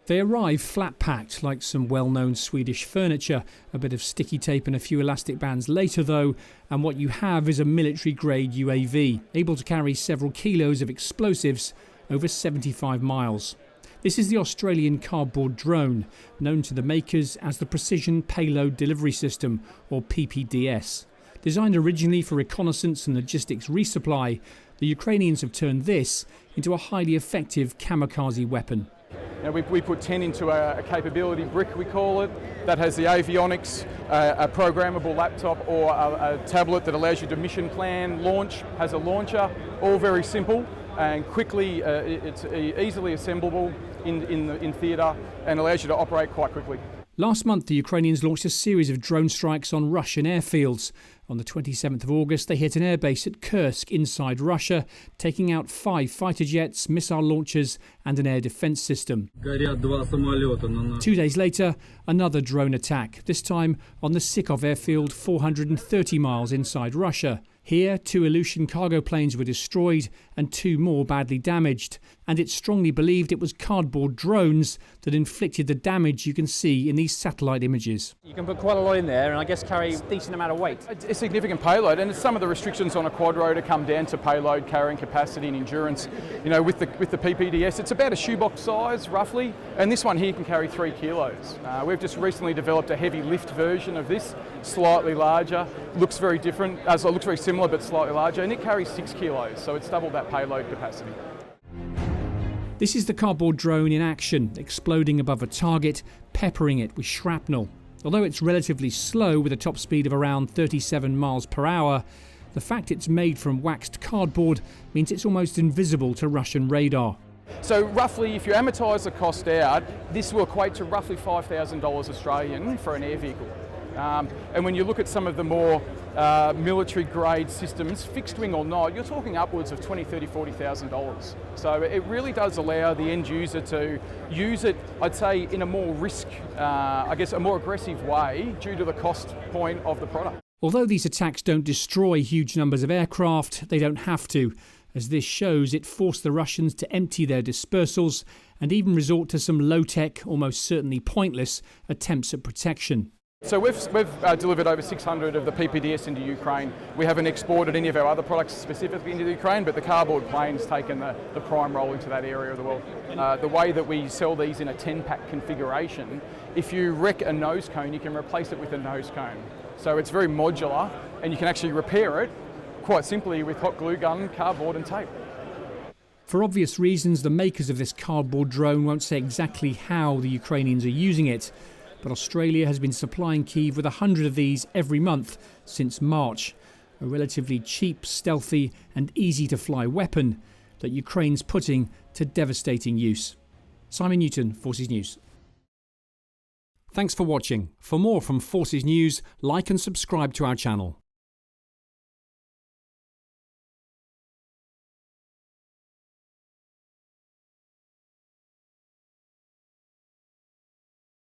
They arrive flat-packed like some well-known Swedish furniture. A bit of sticky tape and a few elastic bands later though, and what you have is a military-grade UAV, able to carry several kilos of explosives over 75 miles. This is the Australian cardboard drone, known to the makers as the Precision Payload Delivery System, or PPDS. Designed originally for reconnaissance and logistics resupply, the Ukrainians have turned this into a highly effective kamikaze weapon. Now we put 10 into a capability brick, we call it, that has the avionics, a programmable laptop or a tablet that allows you to mission plan, launch, has a launcher, all very simple and quickly, it's easily assemblable in theatre and allows you to operate quite quickly. Last month, the Ukrainians launched a series of drone strikes on Russian airfields. On the 27th of August, they hit an airbase at Kursk inside Russia, taking out 5 fighter jets, missile launchers and an air defence system. 2 days later, another drone attack, this time on the Sikov airfield 430 miles inside Russia. Here, 2 Ilyushin cargo planes were destroyed and 2 more badly damaged. And it's strongly believed it was cardboard drones that inflicted the damage you can see in these satellite images. You can put quite a lot in there and I guess carry a decent amount of weight. It's a significant payload, and some of the restrictions on a quadrotor come down to payload, carrying capacity and endurance. You know, with the PPDS, it's about a shoebox size roughly, and this one here can carry 3 kilos. We've just recently developed a heavy lift version of this, slightly larger, looks very different, so it looks very similar but slightly larger, and it carries 6 kilos, so it's double that payload capacity. This is the cardboard drone in action, exploding above a target, peppering it with shrapnel. Although it's relatively slow with a top speed of around 37 miles per hour, the fact it's made from waxed cardboard means it's almost invisible to Russian radar. So roughly, if you amortise the cost out, this will equate to roughly $5,000 Australian for an air vehicle. And when you look at some of the more military-grade systems, fixed wing or not, you're talking upwards of $20,000, $30,000, $40,000. So it really does allow the end user to use it, I'd say, in a more a more aggressive way due to the cost point of the product. Although these attacks don't destroy huge numbers of aircraft, they don't have to. As this shows, it forced the Russians to empty their dispersals and even resort to some low-tech, almost certainly pointless, attempts at protection. So we've delivered over 600 of the PPDS into Ukraine. We haven't exported any of our other products specifically into Ukraine, but the cardboard plane's taken the prime role into that area of the world. The way that we sell these in a 10-pack configuration, if you wreck a nose cone, you can replace it with a nose cone. So it's very modular, and you can actually repair it quite simply with hot glue gun, cardboard and tape. For obvious reasons, the makers of this cardboard drone won't say exactly how the Ukrainians are using it. But Australia has been supplying Kyiv with 100 of these every month since March. A relatively cheap, stealthy and easy to fly weapon that Ukraine's putting to devastating use. Simon Newton, Forces News. Thanks for watching. For more from Forces News, like and subscribe to our channel.